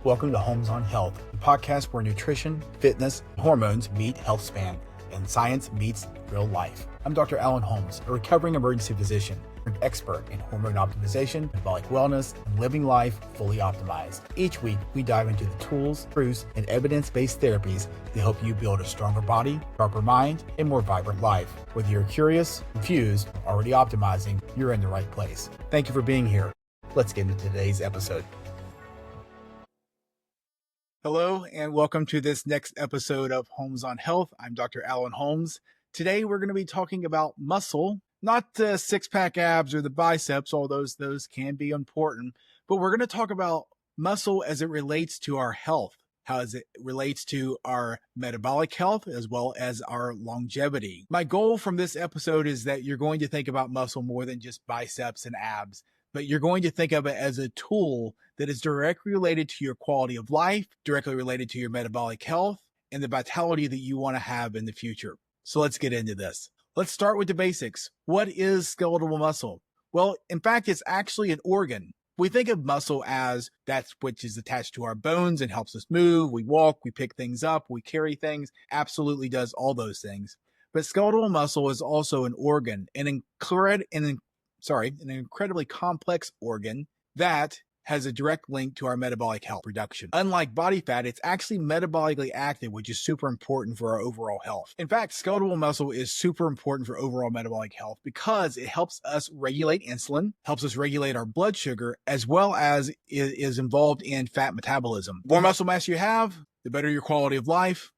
Welcome to Holmes on Health, the podcast where nutrition, fitness, and hormones meet health span, and science meets real life. I'm Dr. Alan Holmes, a recovering emergency physician, an expert in hormone optimization, metabolic wellness, and living life fully optimized. Each week, we dive into the tools, truths, and evidence-based therapies to help you build a stronger body, sharper mind, and more vibrant life. Whether you're curious, confused, or already optimizing, you're in the right place. Thank you for being here. Let's get into today's episode. Hello, and welcome to this next episode of Holmes on Health. I'm Dr. Alan Holmes. Today, we're going to be talking about muscle, not the six-pack abs or the biceps, although those can be important, but we're going to talk about muscle as it relates to our health, how as it relates to our metabolic health, as well as our longevity. My goal from this episode is that you're going to think about muscle more than just biceps and abs, but you're going to think of it as a tool that is directly related to your quality of life, directly related to your metabolic health, and the vitality that you want to have in the future. So let's get into this. Let's start with the basics. What is skeletal muscle? Well, in fact, it's actually an organ. We think of muscle as that which is attached to our bones and helps us move. We walk, we pick things up, we carry things, absolutely does all those things. But skeletal muscle is also an organ, an incredibly complex organ that has a direct link to our metabolic health production. Unlike body fat, it's actually metabolically active, which is super important for our overall health. In fact, skeletal muscle is super important for overall metabolic health because it helps us regulate insulin, helps us regulate our blood sugar, as well as is involved in fat metabolism. The more muscle mass you have, the better your quality of life,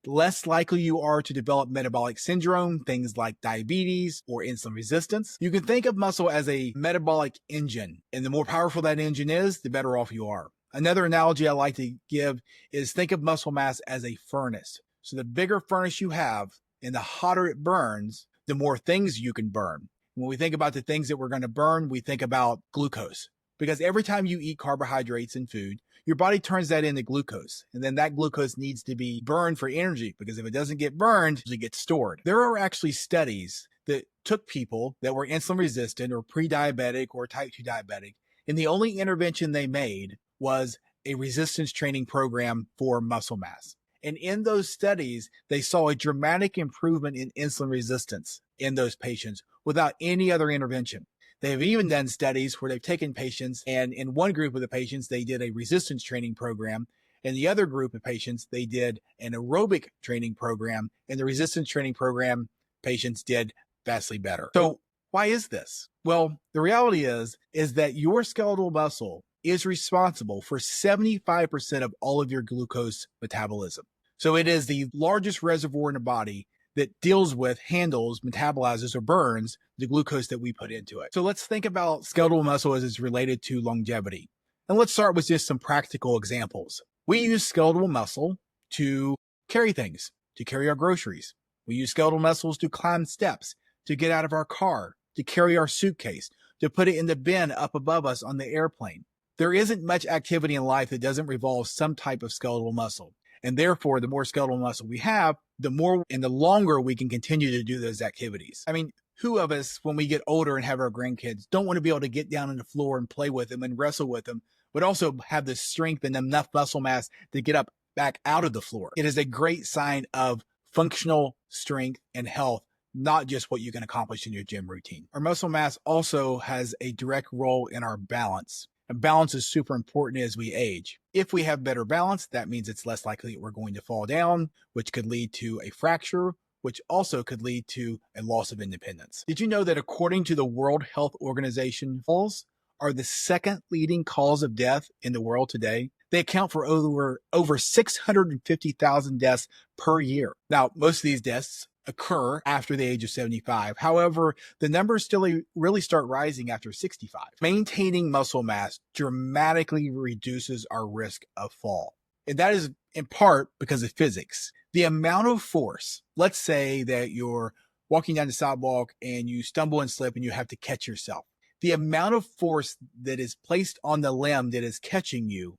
the less likely you are to develop metabolic syndrome, things like diabetes or insulin resistance. You can think of muscle as a metabolic engine, and the more powerful that engine is, the better off you are. Another analogy I like to give is think of muscle mass as a furnace. So the bigger furnace you have and the hotter it burns, the more things you can burn. When we think about the things that we're going to burn, we think about glucose. Because every time you eat carbohydrates in food, your body turns that into glucose. And then that glucose needs to be burned for energy, because if it doesn't get burned, it gets stored. There are actually studies that took people that were insulin resistant or pre-diabetic or type 2 diabetic, and the only intervention they made was a resistance training program for muscle mass. And in those studies, they saw a dramatic improvement in insulin resistance in those patients without any other intervention. They have even done studies where they've taken patients, and in one group of the patients, they did a resistance training program. In the other group of patients, they did an aerobic training program, and the resistance training program patients did vastly better. So why is this? Well, the reality is that your skeletal muscle is responsible for 75% of all of your glucose metabolism. So it is the largest reservoir in the body that deals with, handles, metabolizes, or burns the glucose that we put into it. So let's think about skeletal muscle as it's related to longevity. And let's start with just some practical examples. We use skeletal muscle to carry things, to carry our groceries. We use skeletal muscles to climb steps, to get out of our car, to carry our suitcase, to put it in the bin up above us on the airplane. There isn't much activity in life that doesn't revolve some type of skeletal muscle. And therefore, the more skeletal muscle we have, the more and the longer we can continue to do those activities. I mean, who of us, when we get older and have our grandkids, don't want to be able to get down on the floor and play with them and wrestle with them, but also have the strength and enough muscle mass to get up back out of the floor? It is a great sign of functional strength and health, not just what you can accomplish in your gym routine. Our muscle mass also has a direct role in our balance. And balance is super important as we age. If we have better balance, that means it's less likely that we're going to fall down, which could lead to a fracture, which also could lead to a loss of independence. Did you know that according to the World Health Organization, falls are the second leading cause of death in the world today? They account for over 650,000 deaths per year. Now, most of these deaths occur after the age of 75. However, the numbers still really start rising after 65. Maintaining muscle mass dramatically reduces our risk of fall. And that is in part because of physics. The amount of force, let's say that you're walking down the sidewalk and you stumble and slip and you have to catch yourself. The amount of force that is placed on the limb that is catching you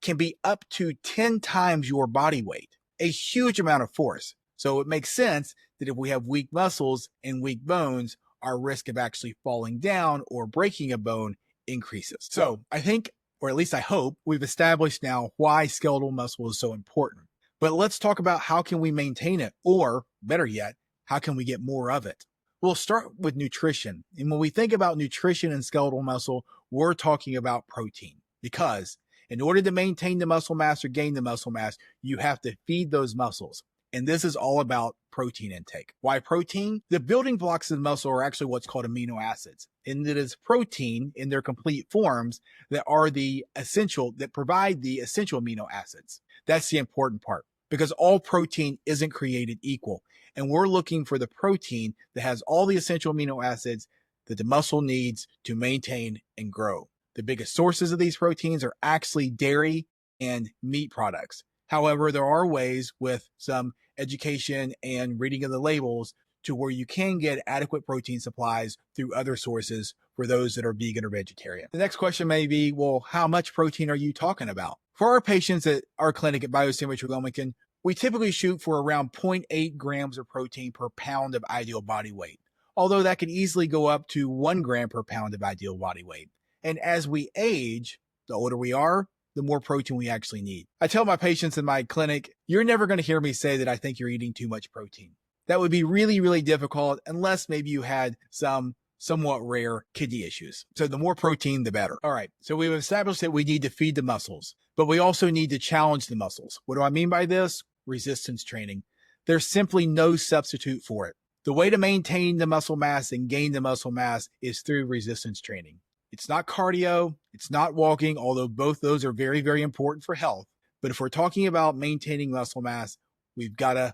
can be up to 10 times your body weight. A huge amount of force. So it makes sense that if we have weak muscles and weak bones, our risk of actually falling down or breaking a bone increases. So I think or at least I hope, we've established now why skeletal muscle is so important. But let's talk about how can we maintain it, or better yet, how can we get more of it? We'll start with nutrition. And when we think about nutrition and skeletal muscle, we're talking about protein, because in order to maintain the muscle mass or gain the muscle mass, you have to feed those muscles. And this is all about protein intake. Why protein? The building blocks of the muscle are actually what's called amino acids. And it is protein in their complete forms that are that provide the essential amino acids. That's the important part, because all protein isn't created equal. And we're looking for the protein that has all the essential amino acids that the muscle needs to maintain and grow. The biggest sources of these proteins are actually dairy and meat products. However, there are ways with some education and reading of the labels to where you can get adequate protein supplies through other sources for those that are vegan or vegetarian. The next question may be, well, how much protein are you talking about? For our patients at our clinic at Biosymmetry Wilmington, we typically shoot for around 0.8 grams of protein per pound of ideal body weight, although that could easily go up to 1 gram per pound of ideal body weight. And as we age, the older we are, the more protein we actually need. I tell my patients in my clinic, you're never going to hear me say that I think you're eating too much protein. That would be really, really difficult unless maybe you had some somewhat rare kidney issues. So the more protein, the better. All right, so we've established that we need to feed the muscles, but we also need to challenge the muscles. What do I mean by this? Resistance training. There's simply no substitute for it. The way to maintain the muscle mass and gain the muscle mass is through resistance training. It's not cardio, it's not walking, although both those are very, very important for health. But if we're talking about maintaining muscle mass, we've got to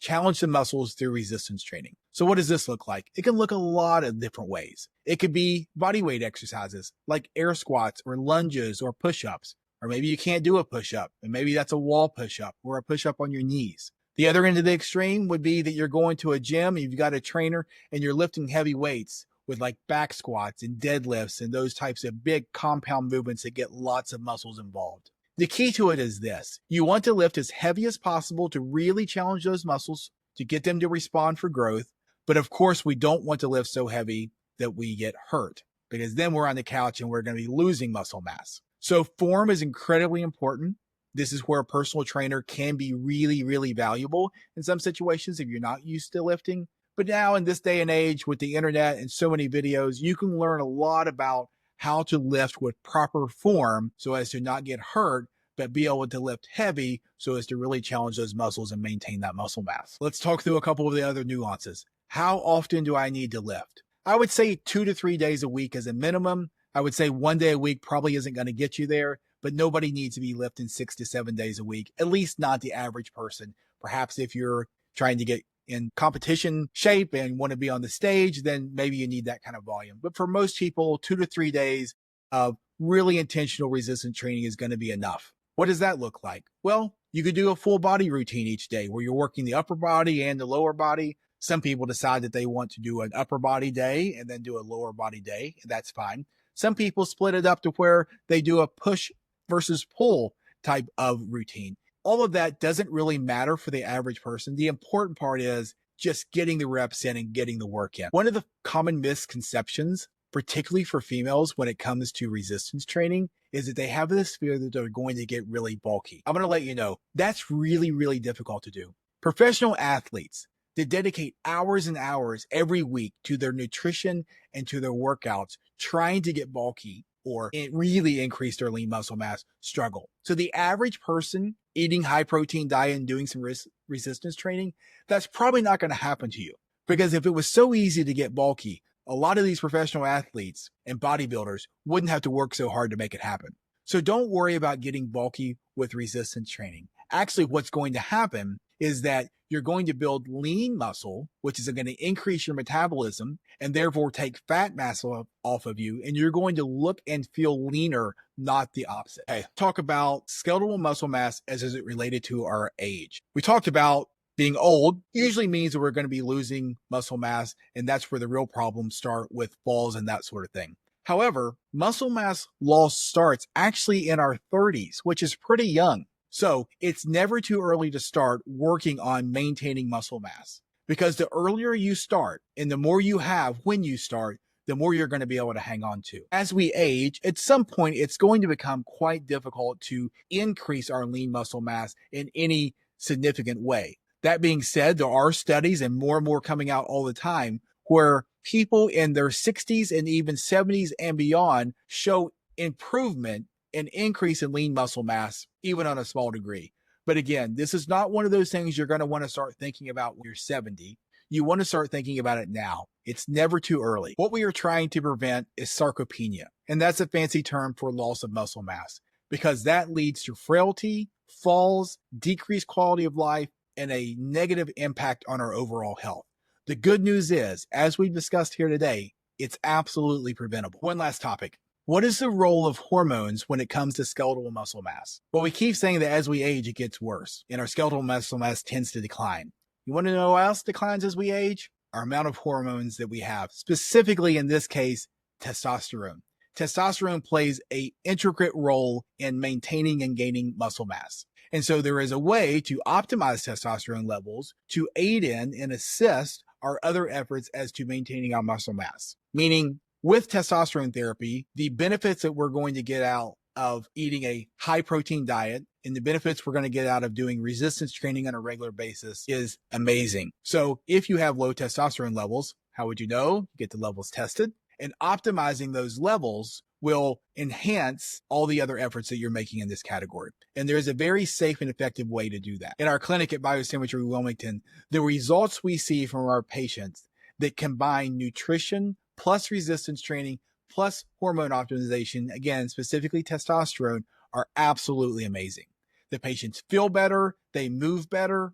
challenge the muscles through resistance training. So what does this look like? It can look a lot of different ways. It could be body weight exercises like air squats or lunges or push-ups. Or maybe you can't do a push-up, and maybe that's a wall push-up or a push-up on your knees. The other end of the extreme would be that you're going to a gym, you've got a trainer, and you're lifting heavy weights with like back squats and deadlifts and those types of big compound movements that get lots of muscles involved. The key to it is this. You want to lift as heavy as possible to really challenge those muscles to get them to respond for growth. But of course, we don't want to lift so heavy that we get hurt, because then we're on the couch and we're going to be losing muscle mass. So form is incredibly important. This is where a personal trainer can be really, really valuable in some situations if you're not used to lifting. But now in this day and age with the internet and so many videos, you can learn a lot about how to lift with proper form so as to not get hurt, but be able to lift heavy so as to really challenge those muscles and maintain that muscle mass. Let's talk through a couple of the other nuances. How often do I need to lift? I would say 2 to 3 days a week as a minimum. I would say 1 day a week probably isn't going to get you there, but nobody needs to be lifting 6 to 7 days a week, at least not the average person. Perhaps if you're trying to get in competition shape and want to be on the stage, then maybe you need that kind of volume. But for most people, 2 to 3 days of really intentional resistance training is going to be enough. What does that look like? Well, you could do a full body routine each day where you're working the upper body and the lower body. Some people decide that they want to do an upper body day and then do a lower body day. That's fine. Some people split it up to where they do a push versus pull type of routine. All of that doesn't really matter for the average person. The important part is just getting the reps in and getting the work in. One of the common misconceptions, particularly for females when it comes to resistance training, is that they have this fear that they're going to get really bulky. I'm going to let you know, that's really, really difficult to do. Professional athletes that dedicate hours and hours every week to their nutrition and to their workouts, trying to get bulky or really increase their lean muscle mass, struggle. So the average person eating high protein diet and doing some resistance training, that's probably not going to happen to you. Because if it was so easy to get bulky, a lot of these professional athletes and bodybuilders wouldn't have to work so hard to make it happen. So don't worry about getting bulky with resistance training. Actually, what's going to happen is that you're going to build lean muscle, which is going to increase your metabolism and therefore take fat mass off of you. And you're going to look and feel leaner, not the opposite. Okay, talk about skeletal muscle mass as is it related to our age. We talked about being old usually means that we're going to be losing muscle mass. And that's where the real problems start with falls and that sort of thing. However, muscle mass loss starts actually in our 30s, which is pretty young. So it's never too early to start working on maintaining muscle mass, because the earlier you start and the more you have when you start, the more you're going to be able to hang on to. As we age, at some point, it's going to become quite difficult to increase our lean muscle mass in any significant way. That being said, there are studies and more coming out all the time where people in their 60s and even 70s and beyond show improvement and increase in lean muscle mass, even on a small degree. But again, this is not one of those things you're going to want to start thinking about when you're 70. You want to start thinking about it now. It's never too early. What we are trying to prevent is sarcopenia, and that's a fancy term for loss of muscle mass, because that leads to frailty, falls, decreased quality of life, and a negative impact on our overall health. The good news is, as we've discussed here today, it's absolutely preventable. One last topic. What is the role of hormones when it comes to skeletal muscle mass? Well, we keep saying that as we age, it gets worse, and our skeletal muscle mass tends to decline. You want to know what else declines as we age? Our amount of hormones that we have, specifically in this case, testosterone. Testosterone plays an intricate role in maintaining and gaining muscle mass. And so there is a way to optimize testosterone levels to aid in and assist our other efforts as to maintaining our muscle mass. Meaning, with testosterone therapy, the benefits that we're going to get out of eating a high protein diet and the benefits we're going to get out of doing resistance training on a regular basis is amazing. So if you have low testosterone levels, how would you know? Get the levels tested, and optimizing those levels will enhance all the other efforts that you're making in this category. And there is a very safe and effective way to do that. In our clinic at Biosymmetry Wilmington, the results we see from our patients that combine nutrition plus resistance training plus hormone optimization, again, specifically testosterone, are absolutely amazing. The patients feel better, they move better,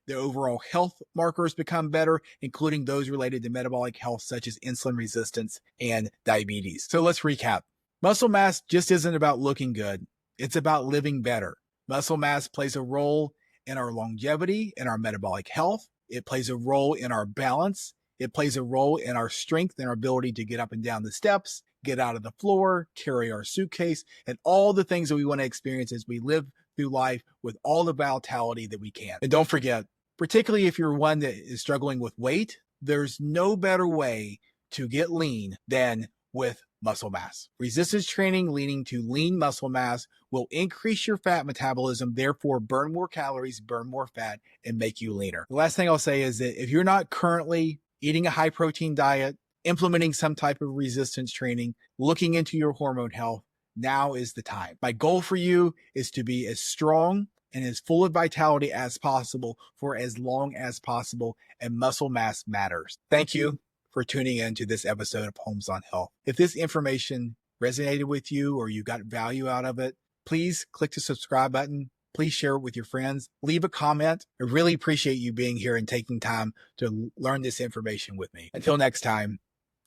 their overall health markers become better, including those related to metabolic health, such as insulin resistance and diabetes. So let's recap. Muscle mass just isn't about looking good. It's about living better. Muscle mass plays a role in our longevity, in our metabolic health. It plays a role in our balance. It plays a role in our strength and our ability to get up and down the steps, get out of the floor, carry our suitcase, and all the things that we want to experience as we live through life with all the vitality that we can. And don't forget, particularly if you're one that is struggling with weight, there's no better way to get lean than with muscle mass. Resistance training leading to lean muscle mass will increase your fat metabolism, therefore burn more calories, burn more fat, and make you leaner. The last thing I'll say is that if you're not currently eating a high protein diet, implementing some type of resistance training, looking into your hormone health, now is the time. My goal for you is to be as strong and as full of vitality as possible for as long as possible, and muscle mass matters. Thank you for tuning in to this episode of Holmes on Health. If this information resonated with you or you got value out of it, please click the subscribe button. Please share it with your friends. Leave a comment. I really appreciate you being here and taking time to learn this information with me. Until next time,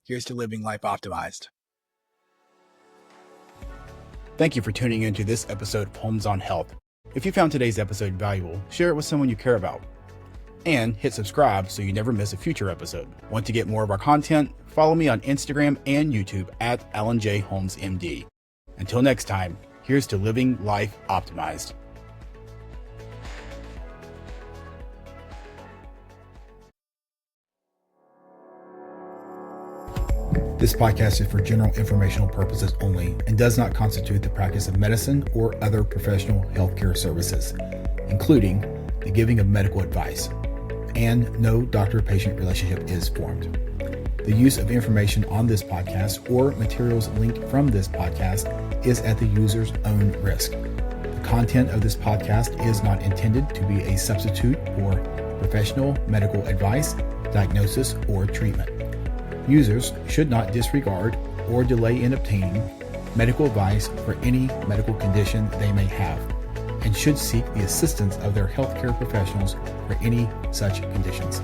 here's to living life optimized. Thank you for tuning into this episode of Holmes on Health. If you found today's episode valuable, share it with someone you care about. And hit subscribe so you never miss a future episode. Want to get more of our content? Follow me on Instagram and YouTube at Alan J. Holmes MD. Until next time, here's to living life optimized. This podcast is for general informational purposes only and does not constitute the practice of medicine or other professional healthcare services, including the giving of medical advice, and no doctor-patient relationship is formed. The use of information on this podcast or materials linked from this podcast is at the user's own risk. The content of this podcast is not intended to be a substitute for professional medical advice, diagnosis, or treatment. Users should not disregard or delay in obtaining medical advice for any medical condition they may have, and should seek the assistance of their healthcare professionals for any such conditions.